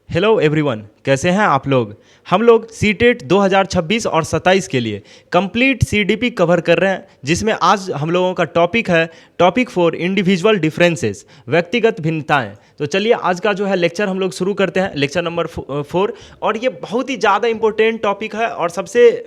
Hello everyone, कैसे हैं आप लोग। हम लोग सीटेट 2026 और 27 के लिए कंप्लीट सीडीपी कवर कर रहे हैं, जिसमें आज हम लोगों का टॉपिक है टॉपिक 4 इंडिविजुअल डिफरेंसेस, व्यक्तिगत भिन्नताएं। तो चलिए आज का जो है लेक्चर हम लोग शुरू करते हैं, लेक्चर नंबर 4। और ये बहुत ही ज़्यादा इंपॉर्टेंट टॉपिक है और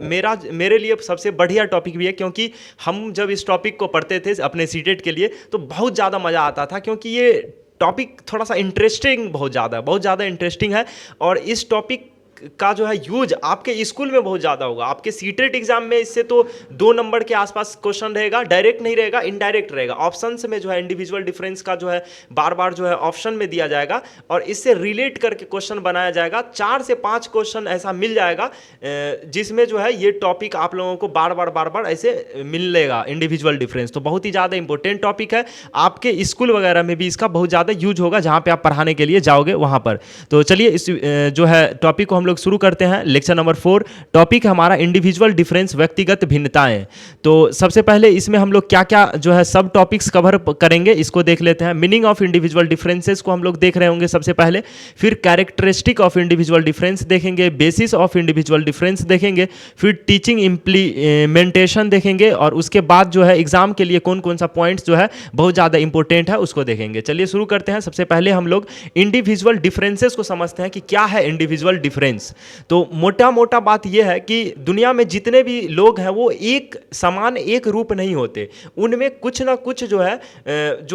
मेरे लिए सबसे बढ़िया टॉपिक भी है, क्योंकि हम जब इस टॉपिक को पढ़ते थे अपने सीटेट के लिए तो बहुत ज़्यादा मज़ा आता था, क्योंकि ये टॉपिक थोड़ा सा इंटरेस्टिंग बहुत ज़्यादा इंटरेस्टिंग है। और इस टॉपिक का जो है यूज आपके स्कूल में बहुत ज़्यादा होगा। आपके सीटेट एग्जाम में इससे तो 2 नंबर के आसपास क्वेश्चन रहेगा, डायरेक्ट नहीं रहेगा, इनडायरेक्ट रहेगा। ऑप्शंस में जो है इंडिविजुअल डिफरेंस का जो है बार बार जो है ऑप्शन में दिया जाएगा और इससे रिलेट करके क्वेश्चन बनाया जाएगा। 4 से 5 क्वेश्चन ऐसा मिल जाएगा जिसमें जो है ये टॉपिक आप लोगों को बार बार ऐसे मिलेगा, इंडिविजुअल डिफरेंस। तो बहुत ही ज़्यादा इंपॉर्टेंट टॉपिक है, आपके स्कूल वगैरह में भी इसका बहुत ज़्यादा यूज होगा जहाँ पे आप पढ़ाने के लिए जाओगे वहाँ पर। तो चलिए इस जो है टॉपिक को हम लोग शुरू करते हैं। लेक्चर नंबर 4 टॉपिक है हमारा इंडिविजुअल डिफरेंस, व्यक्तिगत भिन्नताएं। तो सबसे पहले इसमें हम लोग क्या क्या जो है सब टॉपिक्स कवर करेंगे इसको देख लेते हैं। मीनिंग ऑफ इंडिविजुअल डिफरेंसेस को हम लोग देख रहे होंगे सबसे पहले, फिर कैरेक्टरिस्टिक ऑफ इंडिविजुअल डिफरेंस देखेंगे, बेसिस ऑफ इंडिविजुअल डिफरेंस देखेंगे, फिर टीचिंग इम्प्लीमेंटेशन देखेंगे और उसके बाद जो है एग्जाम के लिए कौन कौन सा पॉइंट्स जो है बहुत ज़्यादा इंपॉर्टेंट है उसको देखेंगे। चलिए शुरू करते हैं। सबसे पहले हम लोग इंडिविजुअल डिफरेंसेस को समझते हैं कि क्या है इंडिविजुअल डिफरेंस। तो मोटा बात यह है कि दुनिया में जितने भी लोग हैं वो एक समान एक रूप नहीं होते, उनमें कुछ ना कुछ जो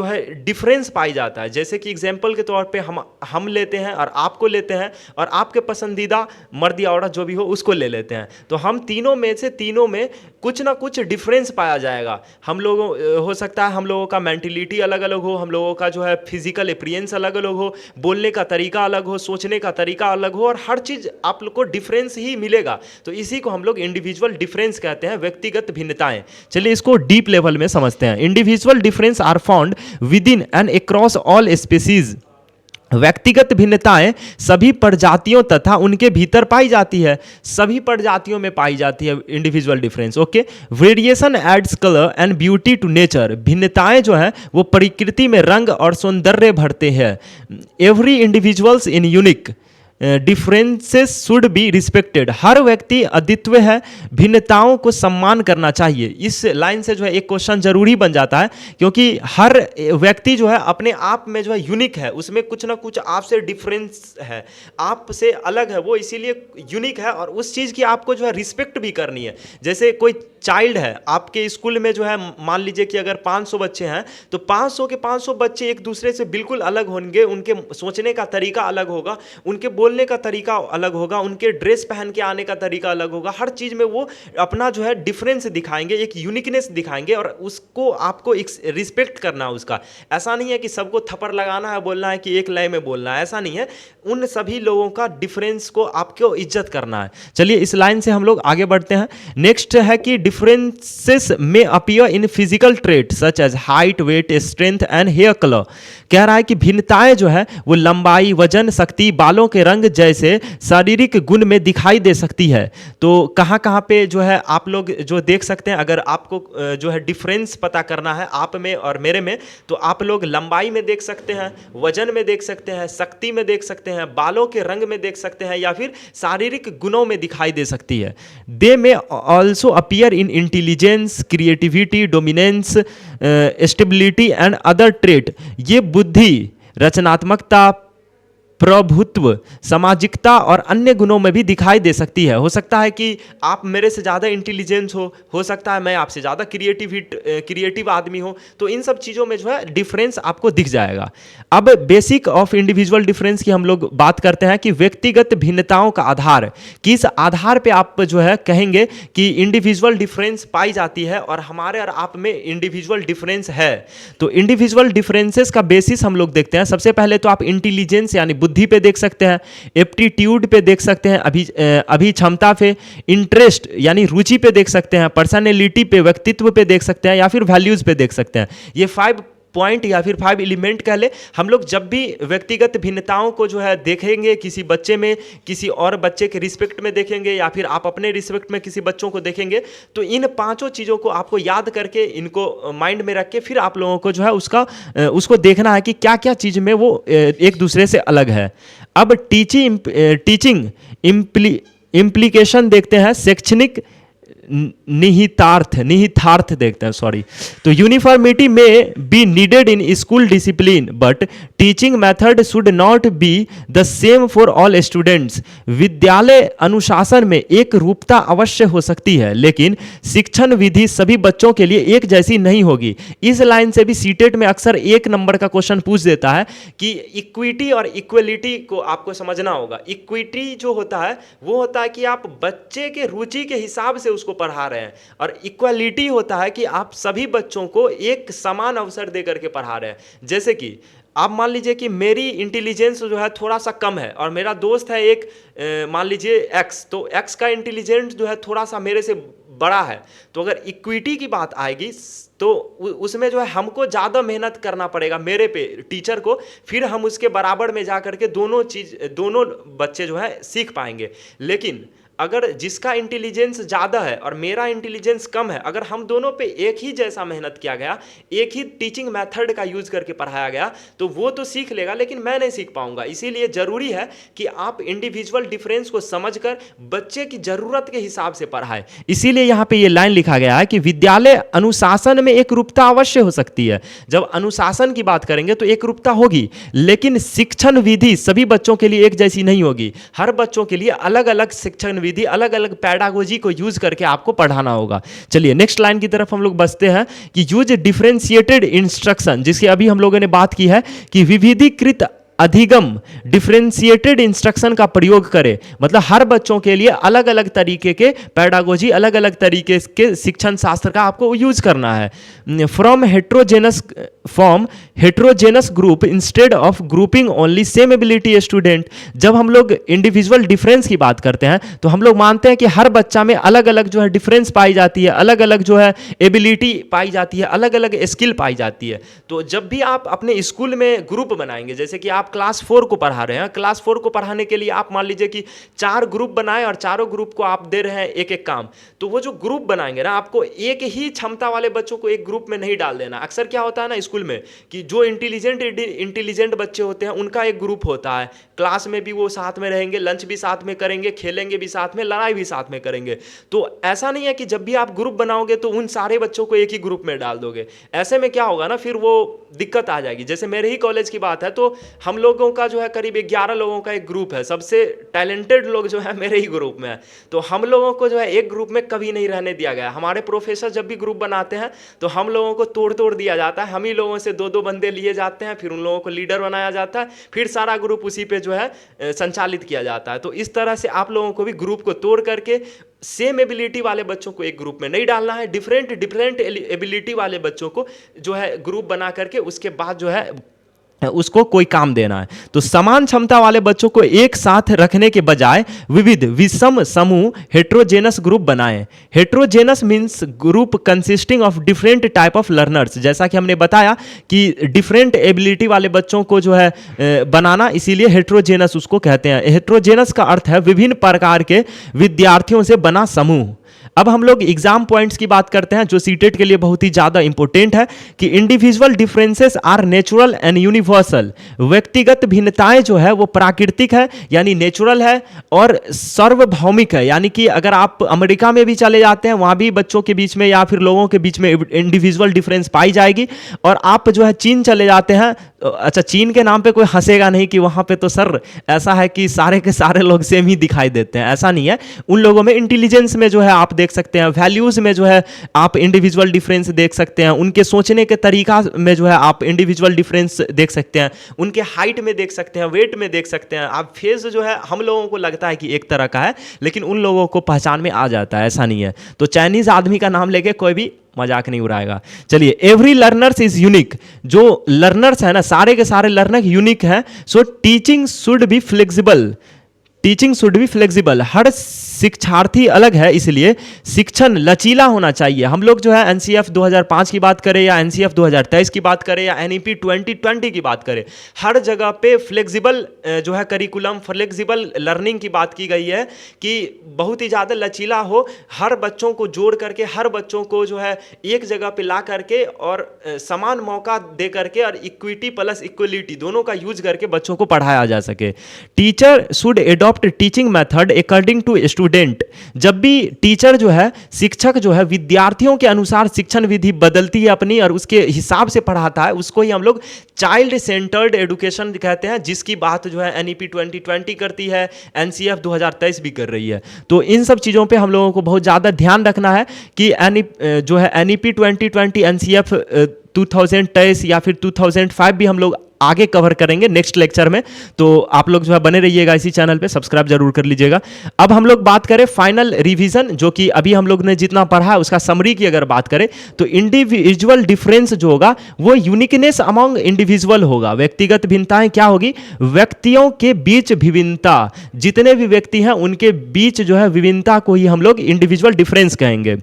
है डिफरेंस पाई जाता है। जैसे कि एग्जांपल के तौर पे हम लेते हैं और आपको लेते हैं और आपके पसंदीदा मर्द या औरत जो भी हो उसको ले लेते हैं। तो हम तीनों में कुछ ना कुछ डिफरेंस पाया जाएगा। हम लोगों हो सकता है हम लोगों का मेंटलिटी अलग अलग हो, हम लोगों का जो है फिजिकल अपीयरेंस अलग अलग हो, बोलने का तरीका अलग हो, सोचने का तरीका अलग हो, और हर चीज़ आप लोग को डिफरेंस ही मिलेगा। तो इसी को हम लोग इंडिविजुअल डिफरेंस कहते हैं, व्यक्तिगत भिन्नताएं। चलिए इसको डीप लेवल में समझते हैं। Individual difference are found within and across all species. व्यक्तिगत भिन्नताएं सभी प्रजातियों तथा उनके भीतर पाई जाती है, सभी प्रजातियों में पाई जाती है individual difference. Okay, variation adds colour and beauty to nature. भिन्नताएं जो है वो प्रकृति में रंग और सौंदर्य भरते हैं। Every individuals in unique differences should be respected. हर व्यक्ति अद्वितीय है, भिन्नताओं को सम्मान करना चाहिए। इस लाइन से जो है एक क्वेश्चन जरूरी बन जाता है, क्योंकि हर व्यक्ति जो है अपने आप में जो है यूनिक है, उसमें कुछ ना कुछ आपसे डिफरेंस है, आपसे अलग है वो, इसीलिए यूनिक है और उस चीज़ की आपको जो है रिस्पेक्ट भी करनी है। जैसे कोई चाइल्ड है आपके स्कूल में, जो है मान लीजिए कि अगर 500 बच्चे हैं तो 500 के 500 बच्चे एक दूसरे से बिल्कुल अलग होंगे, उनके सोचने का तरीका अलग होगा, उनके बोलने का तरीका अलग होगा, उनके ड्रेस पहन के आने का तरीका अलग होगा। हर चीज़ में वो अपना जो है डिफरेंस दिखाएंगे, एक यूनिकनेस दिखाएंगे और उसको आपको रिस्पेक्ट करना है उसका। ऐसा नहीं है कि सबको थप्पड़ लगाना है, बोलना है कि एक लय में बोलना है, ऐसा नहीं है। उन सभी लोगों का डिफरेंस को आपको इज्जत करना है। चलिए इस लाइन से हम लोग आगे बढ़ते हैं। नेक्स्ट है कि डिफरेंसेस में appear in physical trait such as height, weight, strength and hair colour. कह रहा है कि भिन्नताएं जो है वो लंबाई, वजन, शक्ति, बालों के रंग जैसे शारीरिक गुण में दिखाई दे सकती है। तो कहाँ पे जो है आप लोग जो देख सकते हैं, अगर आपको जो है डिफरेंस पता करना है आप में और मेरे में, तो आप लोग लंबाई में देख सकते हैं, वजन में देख सकते हैं, शक्ति में देख सकते हैं, बालों के रंग में देख सकते हैं, या फिर शारीरिक गुणों में दिखाई दे सकती है। दे में also appear in intelligence, creativity, dominance, stability and other trait. ये बुद्धि, रचनात्मकता, प्रभुत्व, सामाजिकता और अन्य गुणों में भी दिखाई दे सकती है। हो सकता है कि आप मेरे से ज़्यादा इंटेलिजेंस हो सकता है मैं आपसे ज़्यादा क्रिएटिव आदमी हो, तो इन सब चीज़ों में जो है डिफरेंस आपको दिख जाएगा। अब बेसिक ऑफ इंडिविजुअल डिफरेंस की हम लोग बात करते हैं कि व्यक्तिगत भिन्नताओं का आधार, किस आधार पे आप जो है कहेंगे कि इंडिविजुअल डिफरेंस पाई जाती है और हमारे और आप में इंडिविजुअल डिफरेंस है। तो इंडिविजुअल डिफरेंसेस का बेसिस हम लोग देखते हैं। सबसे पहले तो आप इंटेलिजेंस यानी बुद्धि पे देख सकते हैं, एप्टीट्यूड पे देख सकते हैं, अभी क्षमता पे, इंटरेस्ट यानी रुचि पे देख सकते हैं, पर्सनैलिटी पे, व्यक्तित्व पे देख सकते हैं, या फिर वैल्यूज पे देख सकते हैं। ये 5 पॉइंट या फिर 5 एलिमेंट कह ले, हम लोग जब भी व्यक्तिगत भिन्नताओं को जो है देखेंगे किसी बच्चे में, किसी और बच्चे के रिस्पेक्ट में देखेंगे, या फिर आप अपने रिस्पेक्ट में किसी बच्चों को देखेंगे, तो इन पांचों चीज़ों को आपको याद करके, इनको माइंड में रख के फिर आप लोगों को जो है उसको देखना है कि क्या क्या चीज़ में वो एक दूसरे से अलग है। अब टीचिंग इम्प्लीकेशन देखते हैं, शैक्षणिक निहितार्थ देखते हैं, सॉरी। तो यूनिफॉर्मिटी में be needed in school discipline, but teaching method should not be the same for all students. विद्यालय अनुशासन में एक रूपता अवश्य हो सकती है, लेकिन शिक्षण विधि सभी बच्चों के लिए एक जैसी नहीं होगी। इस लाइन से भी सीटेट में अक्सर 1 नंबर का क्वेश्चन पूछ देता है कि इक्विटी और इक्वलिटी को आपको समझना होगा। इक्विटी जो होता है वो होता है कि आप बच्चे के रुचि के हिसाब से उसको पढ़ा रहे हैं, और इक्वालिटी होता है कि आप सभी बच्चों को एक समान अवसर दे करके पढ़ा रहे हैं। जैसे कि आप मान लीजिए कि मेरी इंटेलिजेंस जो है थोड़ा सा कम है, और मेरा दोस्त है एक मान लीजिए एक्स, तो एक्स का इंटेलिजेंस जो है थोड़ा सा मेरे से बड़ा है। तो अगर इक्विटी की बात आएगी तो उसमें जो है हमको ज़्यादा मेहनत करना पड़ेगा मेरे पे, टीचर को, फिर हम उसके बराबर में जा करके दोनों बच्चे जो है सीख पाएंगे। लेकिन अगर जिसका इंटेलिजेंस ज़्यादा है और मेरा इंटेलिजेंस कम है, अगर हम दोनों पे एक ही जैसा मेहनत किया गया, एक ही टीचिंग मेथड का यूज़ करके पढ़ाया गया, तो वो तो सीख लेगा लेकिन मैं नहीं सीख पाऊंगा। इसीलिए ज़रूरी है कि आप इंडिविजुअल डिफरेंस को समझकर बच्चे की ज़रूरत के हिसाब से पढ़ाएं। इसीलिए यहाँ पे ये लाइन लिखा गया है कि विद्यालय अनुशासन में एक रूपता अवश्य हो सकती है। जब अनुशासन की बात करेंगे तो एक रूपता होगी, लेकिन शिक्षण विधि सभी बच्चों के लिए एक जैसी नहीं होगी। हर बच्चों के लिए अलग अलग शिक्षण विधि, अलग अलग पैडागोजी को यूज करके आपको पढ़ाना होगा। चलिए नेक्स्ट लाइन की तरफ हम लोग बचते हैं कि यूज डिफरेंशिएटेड इंस्ट्रक्शन, जिसकी अभी हम लोगों ने बात की है कि विविधीकृत अधिगम, डिफरेंशिएटेड इंस्ट्रक्शन का प्रयोग करें। मतलब हर बच्चों के लिए अलग अलग तरीके के पैडागोजी, अलग अलग तरीके के शिक्षण शास्त्र का आपको यूज करना है। From heterogeneous group instead of grouping only same ability student. जब हम लोग इंडिविजुअल डिफरेंस की बात करते हैं तो हम लोग मानते हैं कि हर बच्चा में अलग अलग जो है डिफरेंस पाई जाती है, अलग अलग जो है एबिलिटी पाई जाती है, अलग अलग स्किल पाई जाती है। तो जब भी आप अपने स्कूल में ग्रुप बनाएंगे, जैसे कि आप क्लास 4 को पढ़ा रहे हैं, क्लास 4 को पढ़ाने के लिए आप मान लीजिए कि 4 ग्रुप बनाए और चारों ग्रुप को आप दे रहे हैं एक एक काम, तो वो जो ग्रुप बनाएंगे ना, आपको एक ही क्षमता वाले बच्चों को एक ग्रुप में नहीं डाल देना। अक्सर क्या होता है ना स्कूल में कि जो इंटेलिजेंट बच्चे होते हैं उनका एक ग्रुप होता है, क्लास में भी वो साथ में रहेंगे, लंच भी साथ में करेंगे, खेलेंगे भी साथ में, लड़ाई भी साथ में करेंगे। तो ऐसा नहीं है कि जब भी आप ग्रुप बनाओगे तो उन सारे बच्चों को एक ही ग्रुप में डाल दोगे। ऐसे में क्या होगा ना, फिर वो दिक्कत आ जाएगी। जैसे मेरे ही कॉलेज की बात है तो हम लोगों का जो है करीब 11 लोगों का एक ग्रुप है, सबसे टैलेंटेड लोग जो है मेरे ही ग्रुप में है। तो हम लोगों को जो है एक ग्रुप में कभी नहीं रहने दिया गया। हमारे प्रोफेसर जब भी ग्रुप बनाते हैं तो हम लोगों को तोड़ दिया जाता है, हम ही लोगों से 2-2 बंदे लिए जाते हैं, फिर उन लोगों को लीडर बनाया जाता है, फिर सारा ग्रुप उसी पे जो है संचालित किया जाता है। तो इस तरह से आप लोगों को भी ग्रुप को तोड़ करके सेम एबिलिटी वाले बच्चों को एक ग्रुप में नहीं डालना है, डिफरेंट एबिलिटी वाले बच्चों को जो है ग्रुप बना करके उसके बाद जो है उसको कोई काम देना है। तो समान क्षमता वाले बच्चों को एक साथ रखने के बजाय विविध विषम समूह हेट्रोजेनस ग्रुप बनाएं। Heterogeneous means group consisting of different type of learners. जैसा कि हमने बताया कि डिफरेंट एबिलिटी वाले बच्चों को जो है बनाना, इसीलिए हेट्रोजेनस उसको कहते हैं। हेट्रोजेनस का अर्थ है विभिन्न प्रकार के विद्यार्थियों से बना समूह। अब हम लोग एग्जाम पॉइंट्स की बात करते हैं जो सीटेट के लिए बहुत ही ज्यादा इंपॉर्टेंट है कि individual differences are natural and universal. व्यक्तिगत भिन्नताएं जो है वो प्राकृतिक है यानी नेचुरल है, और सार्वभौमिक है यानी कि अगर आप अमेरिका में भी चले जाते हैं वहां भी बच्चों के बीच में या फिर लोगों के बीच में इंडिविजुअल डिफरेंस पाई जाएगी। और आप जो है चीन चले जाते हैं, अच्छा चीन के नाम पे कोई हंसेगा नहीं कि वहां पे तो सर ऐसा है कि सारे के सारे लोग सेम ही दिखाई देते हैं, ऐसा नहीं है। उन लोगों में इंटेलिजेंस में जो है आप देख सकते हैं, वैल्यूज में जो है आप इंडिविजुअल डिफरेंस देख सकते हैं, उनके सोचने के तरीका में जो है आप इंडिविजुअल डिफरेंस देख सकते हैं, उनके हाइट में देख सकते हैं, वेट में देख सकते हैं। आप फेस जो है हम लोगों को लगता है कि एक तरह का है लेकिन उन लोगों को पहचान में आ जाता है, ऐसा नहीं है। तो चाइनीज आदमी का नाम लेके कोई भी मजाक नहीं उड़ाएगा। चलिए, एवरी लर्नर्स इज यूनिक। जो लर्नर्स है ना, सारे के सारे लर्नर यूनिक हैं। So teaching should be flexible. Teaching should be flexible, हर शिक्षार्थी अलग है, इसलिए शिक्षण लचीला होना चाहिए। हम लोग जो है एनसीएफ 2005 की बात करें या एनसीएफ 2023 की बात करें या एनईपी 2020 की बात करें, हर जगह पे फ्लेक्सिबल जो है करिकुलम, फ्लेक्सिबल लर्निंग की बात की गई है कि बहुत ही ज़्यादा लचीला हो, हर बच्चों को जोड़ करके, हर बच्चों को जो है एक जगह पे ला करके और समान मौका दे करके और इक्विटी प्लस इक्वलिटी दोनों का यूज करके बच्चों को पढ़ाया जा सके। Teacher should adopt teaching method according to student, जब भी टीचर जो है, शिक्षक जो है विद्यार्थियों के अनुसार शिक्षण विधि बदलती है अपनी और उसके हिसाब से पढ़ाता है, उसको ही हम लोग चाइल्ड सेंटर्ड एजुकेशन कहते हैं, जिसकी बात जो है एनईपी 2020 करती है, एनसीएफ 2023 भी कर रही है। तो इन सब चीज़ों पे हम लोगों को बहुत ज़्यादा ध्यान रखना है कि जो है एनईपी 2020, एनसीएफ 2023 या फिर 2005 भी हम लोग आगे कवर करेंगे नेक्स्ट लेक्चर में। तो आप लोग जो है बने रहिएगा इसी चैनल पे, सब्सक्राइब जरूर कर लीजिएगा। अब हम लोग बात करें फाइनल रिवीजन, जो कि अभी हम लोग ने जितना पढ़ा है उसका समरी की अगर बात करें तो इंडिविजुअल डिफरेंस जो होगा वो यूनिकनेस अमंग इंडिविजुअल होगा। व्यक्तिगत भिन्नताएं क्या होगी? व्यक्तियों के बीच विभिन्नता, जितने भी व्यक्ति हैं उनके बीच जो है विभिन्नता को ही हम लोग इंडिविजुअल डिफरेंस कहेंगे।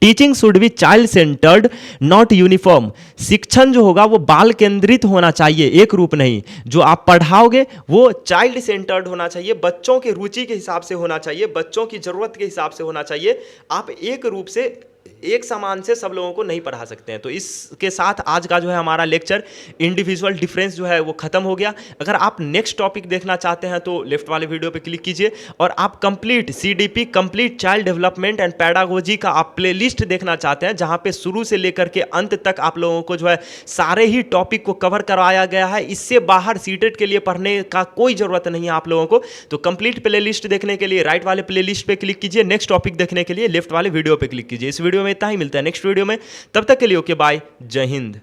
Teaching should B child centred not uniform, शिक्षण जो होगा वो बाल केंद्रित होना चाहिए, एक रूप नहीं। जो आप पढ़ाओगे वो चाइल्ड सेंटर्ड होना चाहिए, बच्चों के रुचि के हिसाब से होना चाहिए, बच्चों की जरूरत के हिसाब से होना चाहिए। आप एक रूप से, एक समान से सब लोगों को नहीं पढ़ा सकते हैं। तो इसके साथ आज का जो है हमारा लेक्चर इंडिविजुअल डिफरेंस जो है वो खत्म हो गया। अगर आप नेक्स्ट टॉपिक देखना चाहते हैं तो लेफ्ट वाले वीडियो पे क्लिक कीजिए और आप complete CDP, complete child development and pedagogy का आप प्लेलिस्ट देखना चाहते हैं, जहां पे शुरू से लेकर के अंत तक आप लोगों को जो है सारे ही टॉपिक को कवर करवाया गया है। इससे बाहर सीटेट के लिए पढ़ने का कोई जरूरत नहीं है आप लोगों को। तो कंप्लीट प्लेलिस्ट देखने के लिए राइट वाले प्लेलिस्ट पे क्लिक कीजिए, नेक्स्ट टॉपिक देखने के लिए लेफ्ट वाले वीडियो पे क्लिक कीजिए। इस वीडियो में इतना ही, मिलता है नेक्स्ट वीडियो में, तब तक के लिए ओके बाय, जय हिंद।